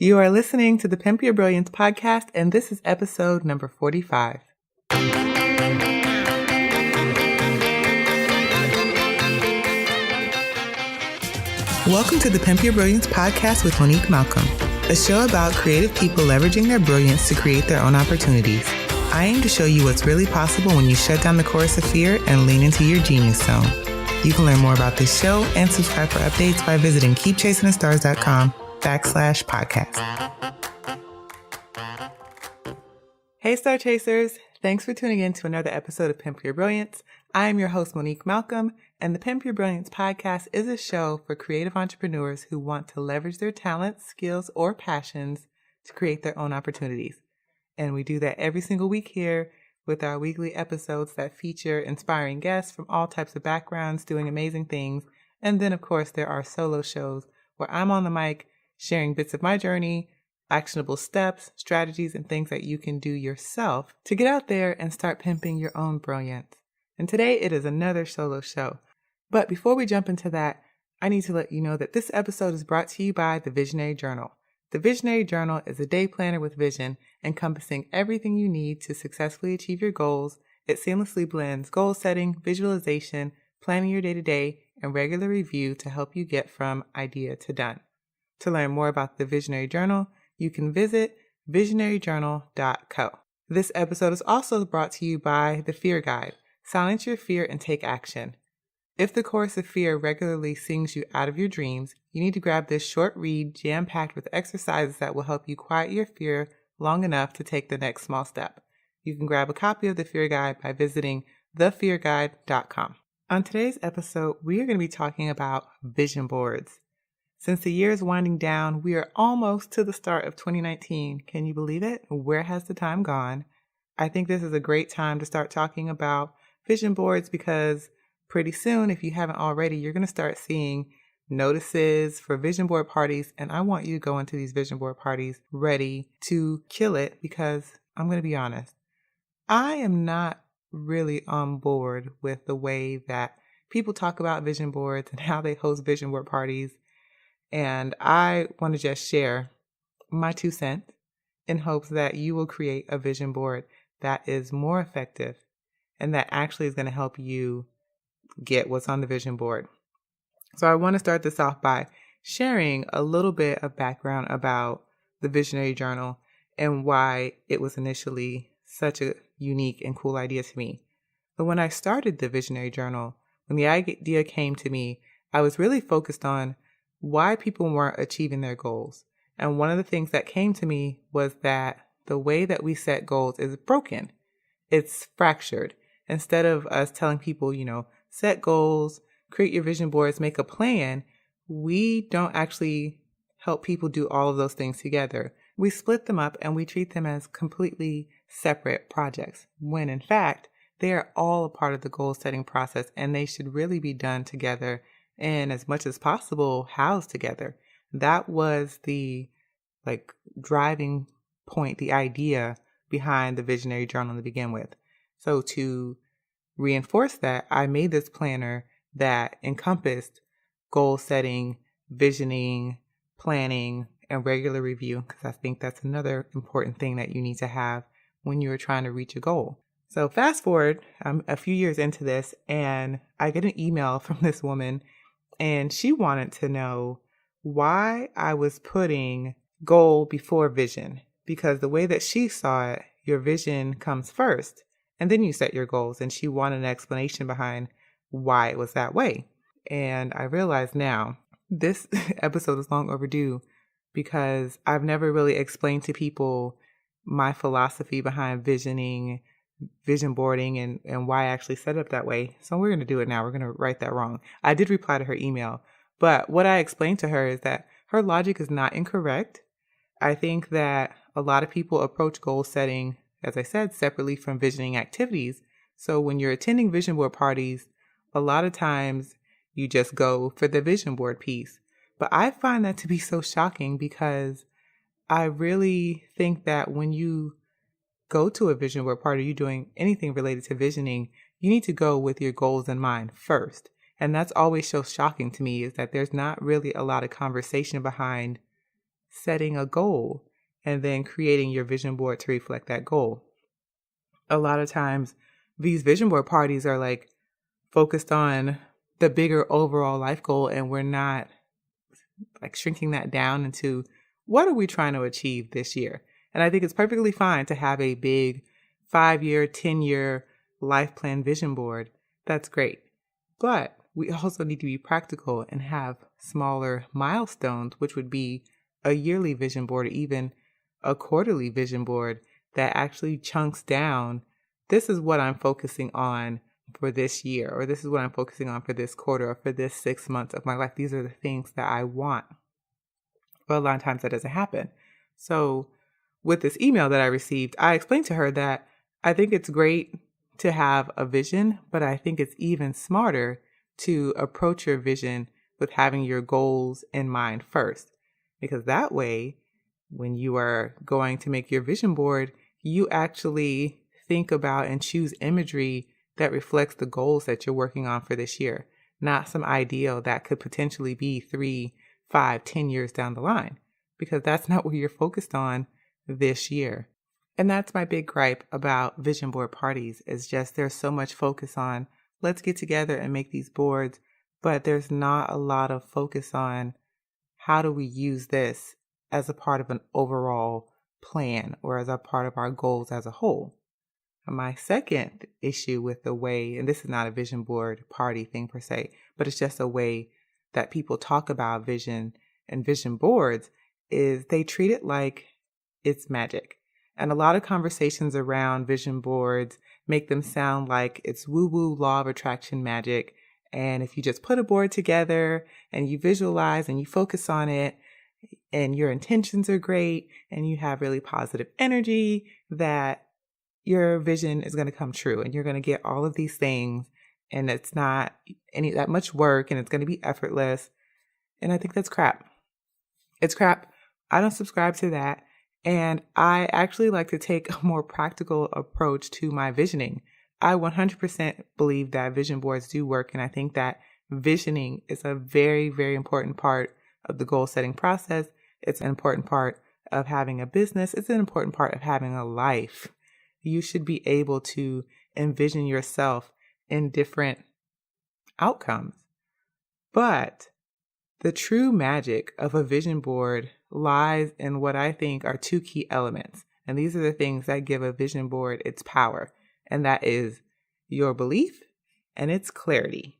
You are listening to the Pimp Your Brilliance podcast, and this is episode number 45. Welcome to the Pimp Your Brilliance podcast with Monique Malcolm, a show about creative people leveraging their brilliance to create their own opportunities. I aim to show you what's really possible when you shut down the chorus of fear and lean into your genius zone. You can learn more about this show and subscribe for updates by visiting keepchasingthestars.com/podcast. Hey Star Chasers, thanks for tuning in to another episode of Pimp Your Brilliance. I am your host Monique Malcolm, and the Pimp Your Brilliance podcast is a show for creative entrepreneurs who want to leverage their talents, skills, or passions to create their own opportunities. And we do that every single week here with our weekly episodes that feature inspiring guests from all types of backgrounds doing amazing things. And then, of course, there are solo shows where I'm on the mic sharing bits of my journey, actionable steps, strategies, and things that you can do yourself to get out there and start pimping your own brilliance. And today it is another solo show. But before we jump into that, I need to let you know that this episode is brought to you by the Visionary Journal. The Visionary Journal is a day planner with vision, encompassing everything you need to successfully achieve your goals. It seamlessly blends goal setting, visualization, planning your day-to-day, and regular review to help you get from idea to done. To learn more about the Visionary Journal, you can visit visionaryjournal.co. This episode is also brought to you by the Fear Guide. Silence your fear and take action. If the chorus of fear regularly sings you out of your dreams, you need to grab this short read jam-packed with exercises that will help you quiet your fear long enough to take the next small step. You can grab a copy of the Fear Guide by visiting thefearguide.com. On today's episode, we are going to be talking about vision boards. Since the year is winding down, we are almost to the start of 2019. Can you believe it? Where has the time gone? I think this is a great time to start talking about vision boards because pretty soon, if you haven't already, you're going to start seeing notices for vision board parties. And I want you to go into these vision board parties ready to kill it because I'm going to be honest. I am not really on board with the way that people talk about vision boards and how they host vision board parties. And I want to just share my 2 cents in hopes that you will create a vision board that is more effective and that actually is going to help you get what's on the vision board. So I want to start this off by sharing a little bit of background about the Visionary Journal and why it was initially such a unique and cool idea to me. But when I started the Visionary Journal, when the idea came to me, I was really focused on why people weren't achieving their goals. And one of the things that came to me was that the way that we set goals is broken. It's fractured. Instead of us telling people, set goals, create your vision boards, make a plan, we don't actually help people do all of those things together. We split them up and we treat them as completely separate projects, when in fact, they are all a part of the goal setting process and they should really be done together and as much as possible housed together. That was the driving point, the idea behind the Visionary Journal to begin with. So to reinforce that, I made this planner that encompassed goal setting, visioning, planning, and regular review, because I think that's another important thing that you need to have when you're trying to reach a goal. So fast forward, I'm a few years into this, and I get an email from this woman, and she wanted to know why I was putting goal before vision, because the way that she saw it, your vision comes first. And then you set your goals. And she wanted an explanation behind why it was that way. And I realize now this episode is long overdue because I've never really explained to people my philosophy behind visioning, vision boarding, and why I actually set it up that way. So we're going to do it now. We're going to right that wrong. I did reply to her email. But what I explained to her is that her logic is not incorrect. I think that a lot of people approach goal setting, as I said, separately from visioning activities. So when you're attending vision board parties, a lot of times you just go for the vision board piece. But I find that to be so shocking because I really think that when you go to a vision board party, you're doing anything related to visioning, you need to go with your goals in mind first. And that's always so shocking to me is that there's not really a lot of conversation behind setting a goal and then creating your vision board to reflect that goal. A lot of times these vision board parties are like focused on the bigger overall life goal, and we're not like shrinking that down into what are we trying to achieve this year. And I think it's perfectly fine to have a big 5-year, 10-year life plan vision board. That's great. But we also need to be practical and have smaller milestones, which would be a yearly vision board or even a quarterly vision board that actually chunks down. This is what I'm focusing on for this year, or this is what I'm focusing on for this quarter or for this 6 months of my life. These are the things that I want. But a lot of times that doesn't happen. So with this email that I received, I explained to her that I think it's great to have a vision, but I think it's even smarter to approach your vision with having your goals in mind first. Because that way, when you are going to make your vision board, you actually think about and choose imagery that reflects the goals that you're working on for this year, not some ideal that could potentially be 3, 5, 10 years down the line, because that's not what you're focused on this year. And that's my big gripe about vision board parties, is just there's so much focus on let's get together and make these boards, but there's not a lot of focus on how do we use this as a part of an overall plan or as a part of our goals as a whole. My second issue with the way, and this is not a vision board party thing per se, but it's just a way that people talk about vision and vision boards, is they treat it like it's magic. And a lot of conversations around vision boards make them sound like it's woo-woo law of attraction magic. And if you just put a board together and you visualize and you focus on it and your intentions are great and you have really positive energy, that your vision is going to come true and you're going to get all of these things, and it's not any that much work and it's going to be effortless. And I think that's crap. It's crap. I don't subscribe to that. And I actually like to take a more practical approach to my visioning. I 100% believe that vision boards do work. And I think that visioning is a very, very important part of the goal setting process. It's an important part of having a business. It's an important part of having a life. You should be able to envision yourself in different outcomes. But the true magic of a vision board lies in what I think are 2 key elements. And these are the things that give a vision board its power. And that is your belief and its clarity.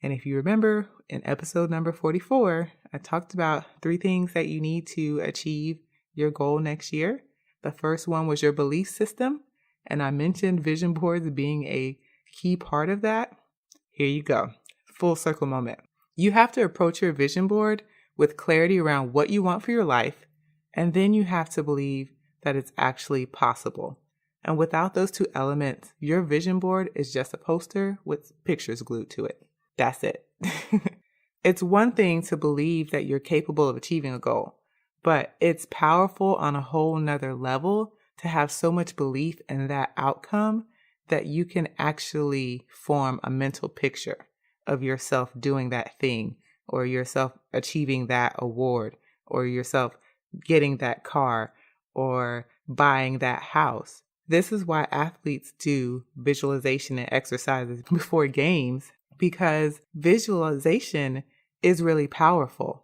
And if you remember in episode number 44, I talked about 3 things that you need to achieve your goal next year. The first one was your belief system. And I mentioned vision boards being a key part of that. Here you go. Full circle moment. You have to approach your vision board with clarity around what you want for your life. And then you have to believe that it's actually possible. And without those 2 elements, your vision board is just a poster with pictures glued to it. That's it. It's one thing to believe that you're capable of achieving a goal, but it's powerful on a whole nother level to have so much belief in that outcome that you can actually form a mental picture of yourself doing that thing, or yourself achieving that award, or yourself getting that car, or buying that house. This is why athletes do visualization and exercises before games, because visualization is really powerful.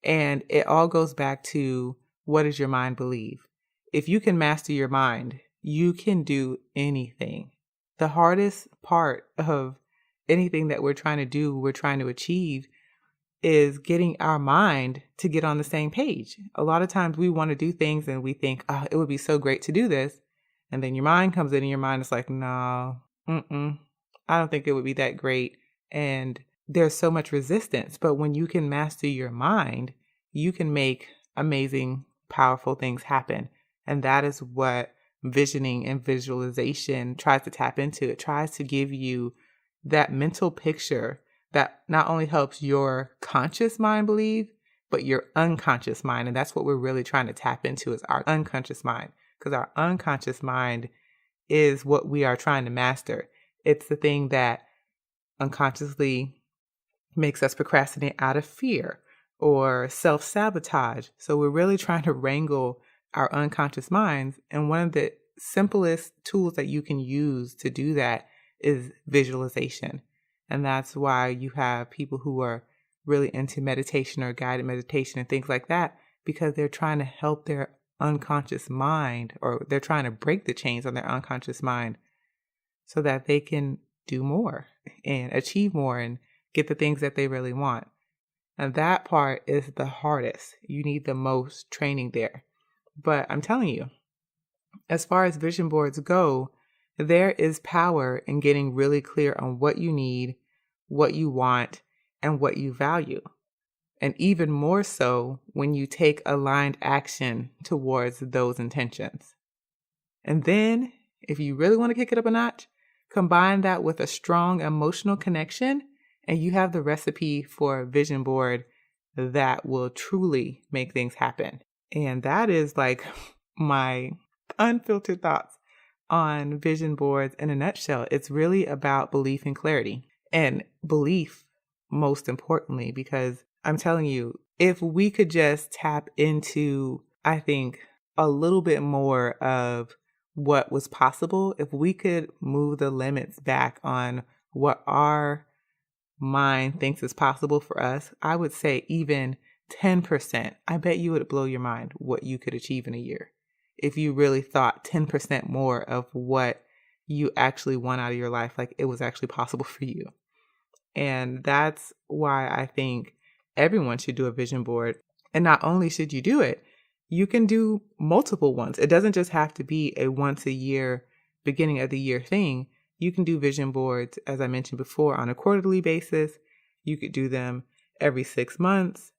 And it all goes back to, what does your mind believe? If you can master your mind, you can do anything. The hardest part of anything that we're trying to do, we're trying to achieve, is getting our mind to get on the same page. A lot of times we want to do things and we think, oh, it would be so great to do this. And then your mind comes in and your mind is like, no, I don't think it would be that great. And there's so much resistance. But when you can master your mind, you can make amazing, powerful things happen. And that is what visioning and visualization tries to tap into. It tries to give you that mental picture that not only helps your conscious mind believe, but your unconscious mind. And that's what we're really trying to tap into, is our unconscious mind, because our unconscious mind is what we are trying to master. It's the thing that unconsciously makes us procrastinate out of fear, or self-sabotage. So we're really trying to wrangle our unconscious minds. And one of the simplest tools that you can use to do that is visualization. And that's why you have people who are really into meditation or guided meditation and things like that, because they're trying to help their unconscious mind, or they're trying to break the chains on their unconscious mind so that they can do more and achieve more and get the things that they really want. And that part is the hardest. You need the most training there. But I'm telling you, as far as vision boards go, there is power in getting really clear on what you need, what you want, and what you value. And even more so when you take aligned action towards those intentions. And then, if you really want to kick it up a notch, combine that with a strong emotional connection, and you have the recipe for a vision board that will truly make things happen. And that is like my unfiltered thoughts on vision boards in a nutshell. It's really about belief and clarity, and belief most importantly, because I'm telling you, if we could just tap into, I think, a little bit more of what was possible, if we could move the limits back on what our mind thinks is possible for us, I would say even 10%, I bet you would blow your mind what you could achieve in a year. If you really thought 10% more of what you actually want out of your life, like it was actually possible for you. And that's why I think everyone should do a vision board. And not only should you do it, you can do multiple ones. It doesn't just have to be a once a year, beginning of the year thing. You can do vision boards, as I mentioned before, on a quarterly basis. You could do them every 6 months.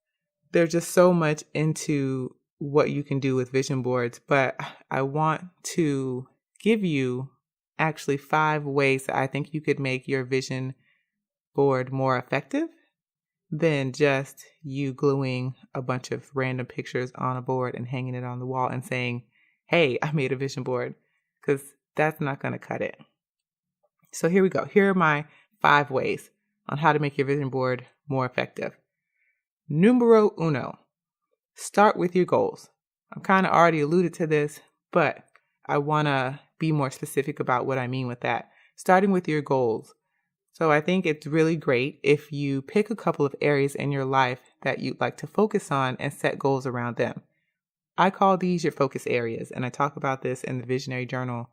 There's just so much into what you can do with vision boards. But I want to give you actually 5 ways that I think you could make your vision board more effective than just you gluing a bunch of random pictures on a board and hanging it on the wall and saying, hey, I made a vision board, because that's not going to cut it. So here we go. Here are my 5 ways on how to make your vision board more effective. Numero uno, start with your goals. I've kind of already alluded to this, but I want to be more specific about what I mean with that. Starting with your goals. So I think it's really great if you pick a couple of areas in your life that you'd like to focus on and set goals around them. I call these your focus areas, and I talk about this in the Visionary Journal.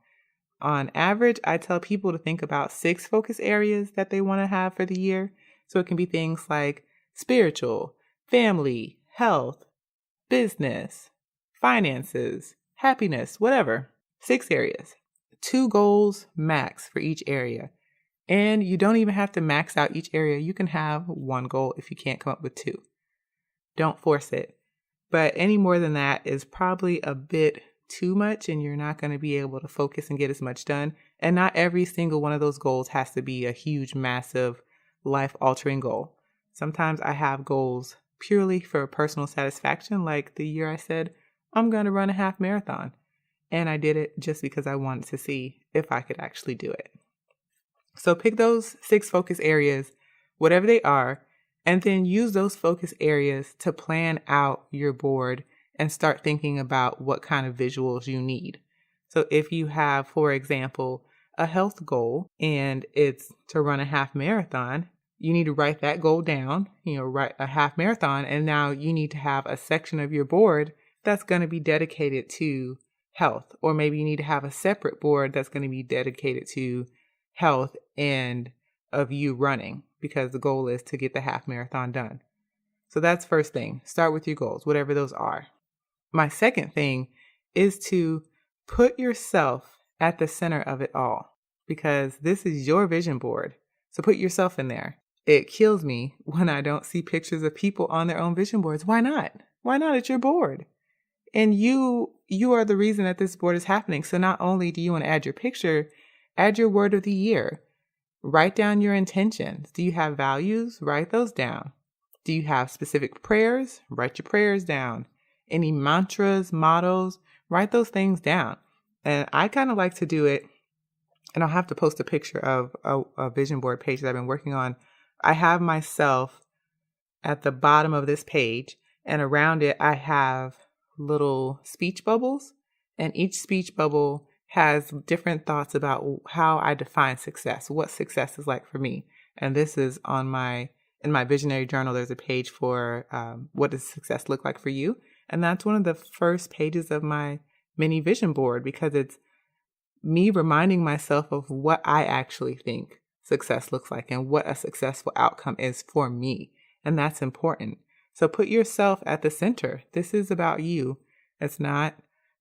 On average, I tell people to think about 6 focus areas that they want to have for the year. So it can be things like spiritual, family, health, business, finances, happiness, whatever. 6 areas. 2 goals max for each area. And you don't even have to max out each area. You can have 1 goal if you can't come up with 2. Don't force it. But any more than that is probably a bit too much, and you're not going to be able to focus and get as much done. And not every single one of those goals has to be a huge, massive, life-altering goal. Sometimes I have goals purely for personal satisfaction, like the year I said, I'm going to run a half marathon. And I did it just because I wanted to see if I could actually do it. So pick those 6 focus areas, whatever they are, and then use those focus areas to plan out your board and start thinking about what kind of visuals you need. So if you have, for example, a health goal and it's to run a half marathon, you need to write that goal down, write a half marathon, and now you need to have a section of your board that's going to be dedicated to health. Or maybe you need to have a separate board that's going to be dedicated to health and of you running, because the goal is to get the half marathon done. So that's first thing. Start with your goals, whatever those are. My second thing is to put yourself at the center of it all, because this is your vision board. So put yourself in there. It kills me when I don't see pictures of people on their own vision boards. Why not? Why not? It's your board. And you are the reason that this board is happening. So not only do you want to add your picture, add your word of the year. Write down your intentions. Do you have values? Write those down. Do you have specific prayers? Write your prayers down. Any mantras, mottos? Write those things down. And I kind of like to do it, and I'll have to post a picture of a vision board page that I've been working on. I have myself at the bottom of this page, and around it I have little speech bubbles, and each speech bubble has different thoughts about how I define success, what success is like for me. And this is in my Visionary Journal. There's a page for what does success look like for you, and that's one of the first pages of my mini vision board, because it's me reminding myself of what I actually think success looks like and what a successful outcome is for me. And that's important. So put yourself at the center. This is about you. It's not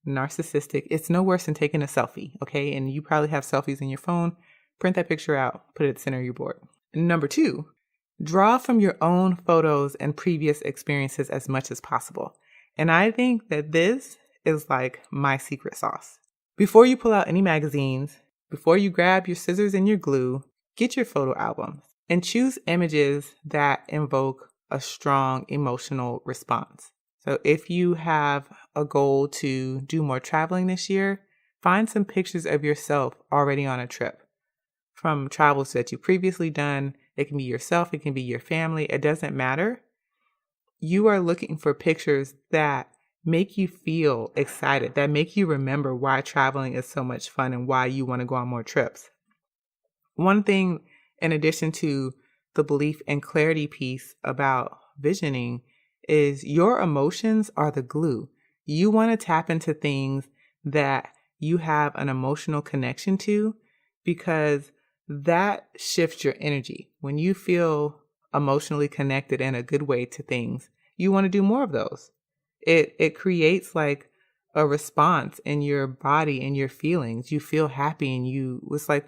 narcissistic. It's no worse than taking a selfie, okay? And you probably have selfies in your phone. Print that picture out, put it at the center of your board. Number 2, draw from your own photos and previous experiences as much as possible. And I think that this is like my secret sauce. Before you pull out any magazines, before you grab your scissors and your glue, get your photo albums and choose images that invoke a strong emotional response. So if you have a goal to do more traveling this year, find some pictures of yourself already on a trip. From travels that you've previously done, it can be yourself, it can be your family, it doesn't matter. You are looking for pictures that make you feel excited, that make you remember why traveling is so much fun and why you want to go on more trips. One thing, in addition to the belief and clarity piece about visioning, is your emotions are the glue. You want to tap into things that you have an emotional connection to, because that shifts your energy. When you feel emotionally connected in a good way to things, you want to do more of those. It creates like a response in your body and your feelings. You feel happy, and it's like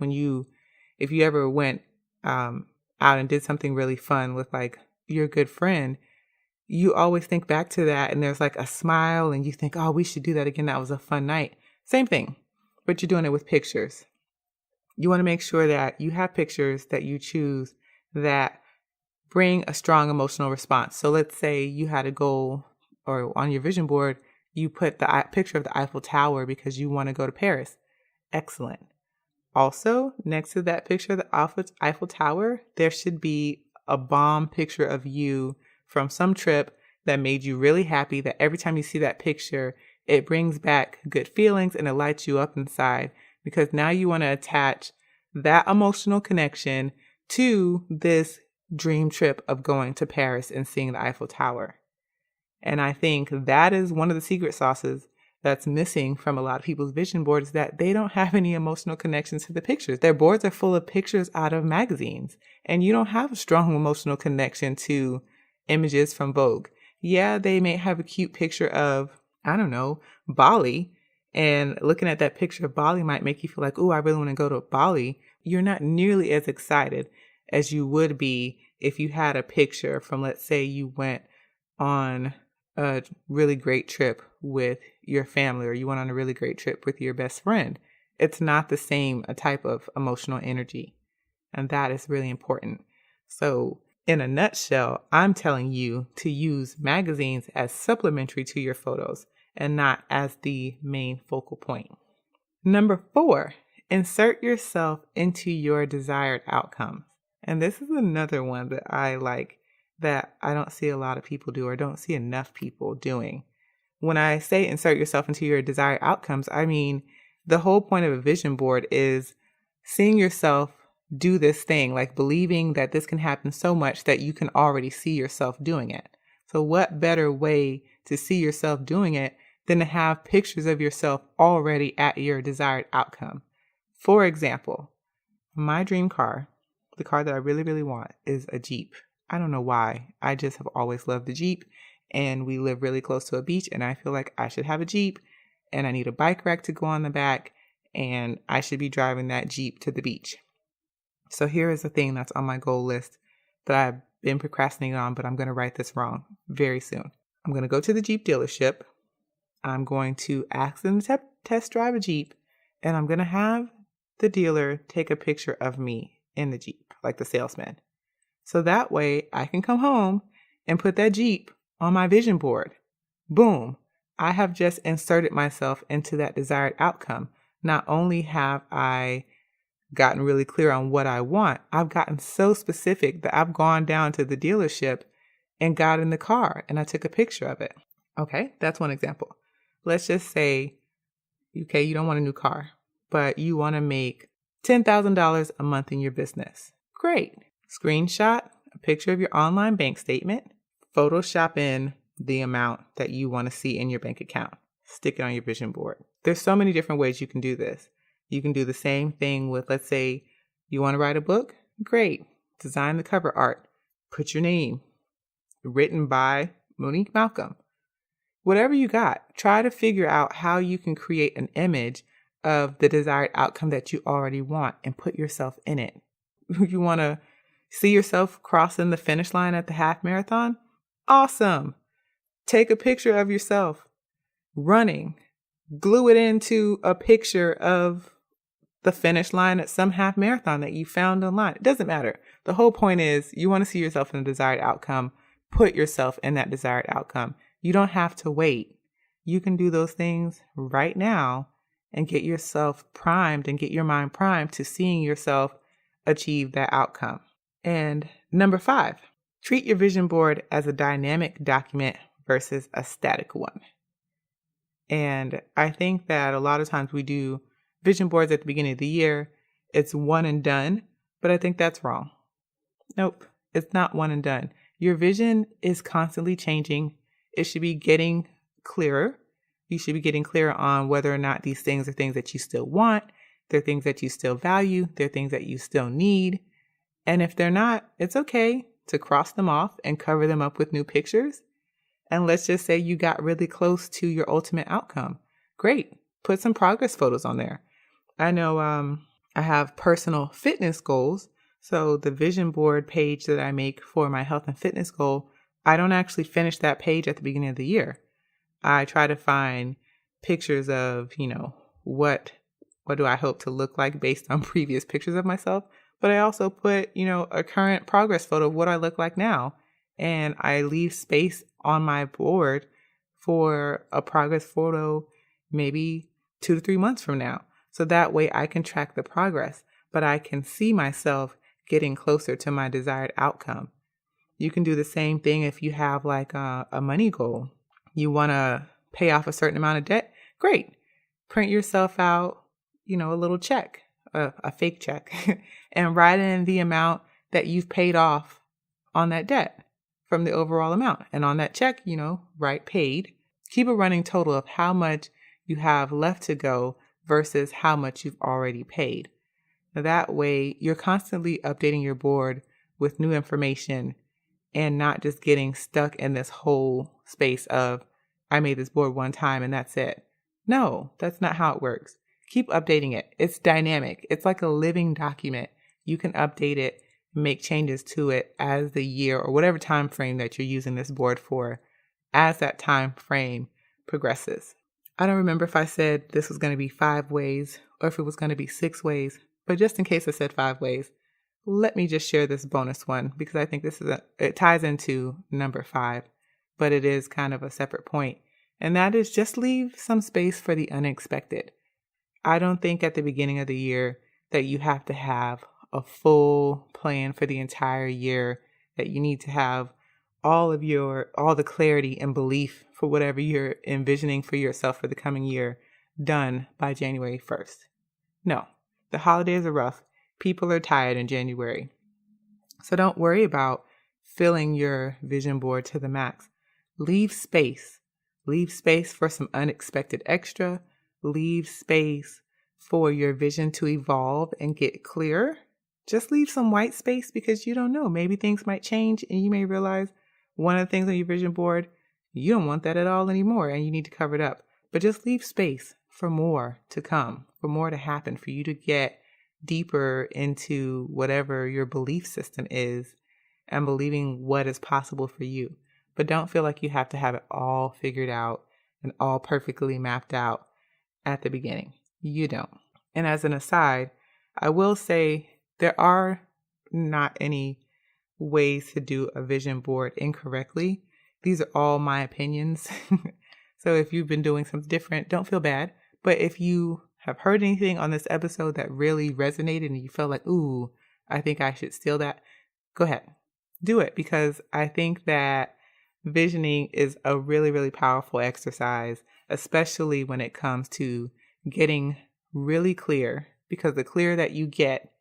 if you ever went out and did something really fun with like your good friend, you always think back to that and there's like a smile and you think, oh, we should do that again. That was a fun night. Same thing, but you're doing it with pictures. You want to make sure that you have pictures that you choose that bring a strong emotional response. So let's say you had a goal, or on your vision board, you put the picture of the Eiffel Tower because you want to go to Paris. Excellent. Also, next to that picture of the Eiffel Tower, there should be a bomb picture of you from some trip that made you really happy, that every time you see that picture, it brings back good feelings and it lights you up inside, because now you want to attach that emotional connection to this dream trip of going to Paris and seeing the Eiffel Tower. And I think that is one of the secret sauces that's missing from a lot of people's vision boards, that they don't have any emotional connections to the pictures. Their boards are full of pictures out of magazines, and you don't have a strong emotional connection to images from Vogue. Yeah, they may have a cute picture of, I don't know, Bali, and looking at that picture of Bali might make you feel like, oh, I really want to go to Bali. You're not nearly as excited as you would be if you had a picture from, let's say you went on a really great trip with your family, or you went on a really great trip with your best friend. It's not the same type of emotional energy. And that is really important. So in a nutshell, I'm telling you to use magazines as supplementary to your photos and not as the main focal point. Number 4, insert yourself into your desired outcomes. And this is another one that I like, that I don't see a lot of people do, or don't see enough people doing. When I say insert yourself into your desired outcomes, I mean the whole point of a vision board is seeing yourself do this thing, like believing that this can happen so much that you can already see yourself doing it. So what better way to see yourself doing it than to have pictures of yourself already at your desired outcome? For example, my dream car, the car that I really, really want, is a Jeep. I don't know why. I just have always loved the Jeep, and we live really close to a beach, and I feel like I should have a Jeep, and I need a bike rack to go on the back, and I should be driving that Jeep to the beach. So here is the thing that's on my goal list that I've been procrastinating on, but I'm going to write this wrong very soon. I'm going to go to the Jeep dealership. I'm going to ask them to test drive a Jeep, and I'm going to have the dealer take a picture of me in the Jeep, like the salesman. So that way I can come home and put that Jeep on my vision board. Boom. I have just inserted myself into that desired outcome. Not only have I gotten really clear on what I want, I've gotten so specific that I've gone down to the dealership and got in the car and I took a picture of it. Okay, that's one example. Let's just say, okay, you don't want a new car, but you want to make $10,000 a month in your business. Great. Screenshot a picture of your online bank statement, Photoshop in the amount that you want to see in your bank account. Stick it on your vision board. There's so many different ways you can do this. You can do the same thing with, let's say you want to write a book. Great. Design the cover art. Put your name. Written by Monique Malcolm. Whatever you got, try to figure out how you can create an image of the desired outcome that you already want and put yourself in it. You want to see yourself crossing the finish line at the half marathon? Awesome. Take a picture of yourself running. Glue it into a picture of the finish line at some half marathon that you found online. It doesn't matter. The whole point is you want to see yourself in the desired outcome. Put yourself in that desired outcome. You don't have to wait. You can do those things right now and get yourself primed and get your mind primed to seeing yourself achieve that outcome. And number 5, treat your vision board as a dynamic document versus a static one. And I think that a lot of times we do vision boards at the beginning of the year. It's one and done, but I think that's wrong. Nope, it's not one and done. Your vision is constantly changing. It should be getting clearer. You should be getting clearer on whether or not these things are things that you still want. They're things that you still value. They're things that you still need. And if they're not, it's okay to cross them off and cover them up with new pictures. And let's just say you got really close to your ultimate outcome. Great. Put some progress photos on there. I know I have personal fitness goals. So the vision board page that I make for my health and fitness goal, I don't actually finish that page at the beginning of the year. I try to find pictures of, what do I hope to look like based on previous pictures of myself. But I also put, a current progress photo of what I look like now. And I leave space on my board for a progress photo maybe 2 to 3 months from now. So that way I can track the progress, but I can see myself getting closer to my desired outcome. You can do the same thing if you have like a money goal. You want to pay off a certain amount of debt. Great. Print yourself out, a little check, a fake check, and write in the amount that you've paid off on that debt from the overall amount. And on that check, write paid. Keep a running total of how much you have left to go versus how much you've already paid. That way, you're constantly updating your board with new information and not just getting stuck in this whole space of, I made this board one time and that's it. No, that's not how it works. Keep updating it. It's dynamic. It's like a living document. You can update it, make changes to it as the year or whatever time frame that you're using this board for, as that time frame progresses. I don't remember if I said this was going to be 5 ways or if it was going to be 6 ways. But just in case I said 5 ways, let me just share this bonus one because I think it ties into number 5, but it is kind of a separate point. And that is just leave some space for the unexpected. I don't think at the beginning of the year that you have to have a full plan for the entire year, that you need to have all the clarity and belief for whatever you're envisioning for yourself for the coming year done by January 1st. No. The holidays are rough. People are tired in January. So don't worry about filling your vision board to the max. Leave space. Leave space for some unexpected extra. Leave space for your vision to evolve and get clearer. Just leave some white space because you don't know. Maybe things might change and you may realize one of the things on your vision board, you don't want that at all anymore and you need to cover it up. But just leave space for more to come, for more to happen, for you to get deeper into whatever your belief system is and believing what is possible for you. But don't feel like you have to have it all figured out and all perfectly mapped out at the beginning. You don't. And as an aside, I will say there are not any ways to do a vision board incorrectly. These are all my opinions. So if you've been doing something different, don't feel bad. But if you have heard anything on this episode that really resonated and you felt like, ooh, I think I should steal that, go ahead. do it, because I think that visioning is a really, really powerful exercise, especially when it comes to getting really clear, because the clearer that you get,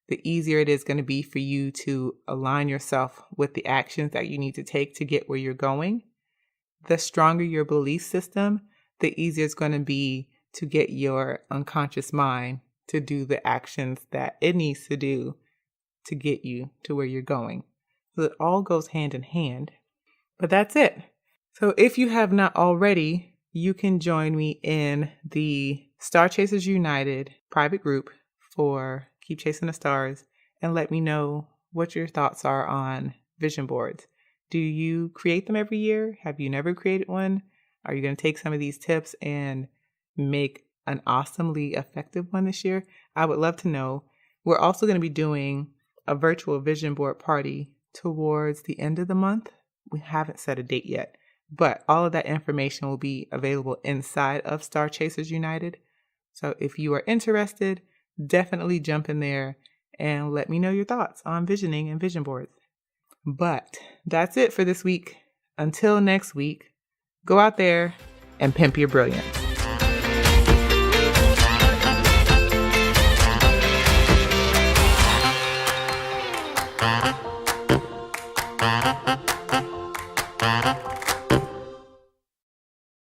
the easier it is going to be for you to align yourself with the actions that you need to take to get where you're going. The stronger your belief system, the easier it's going to be to get your unconscious mind to do the actions that it needs to do to get you to where you're going. So it all goes hand in hand. But that's it. So if you have not already, you can join me in the Star Chasers United private group for Keep Chasing the Stars, and let me know what your thoughts are on vision boards. Do you create them every year? Have you never created one? Are you going to take some of these tips and make an awesomely effective one this year? I would love to know. We're also going to be doing a virtual vision board party towards the end of the month. We haven't set a date yet, but all of that information will be available inside of Star Chasers United. So if you are interested, definitely jump in there and let me know your thoughts on visioning and vision boards. But that's it for this week. Until next week, go out there and pimp your brilliance.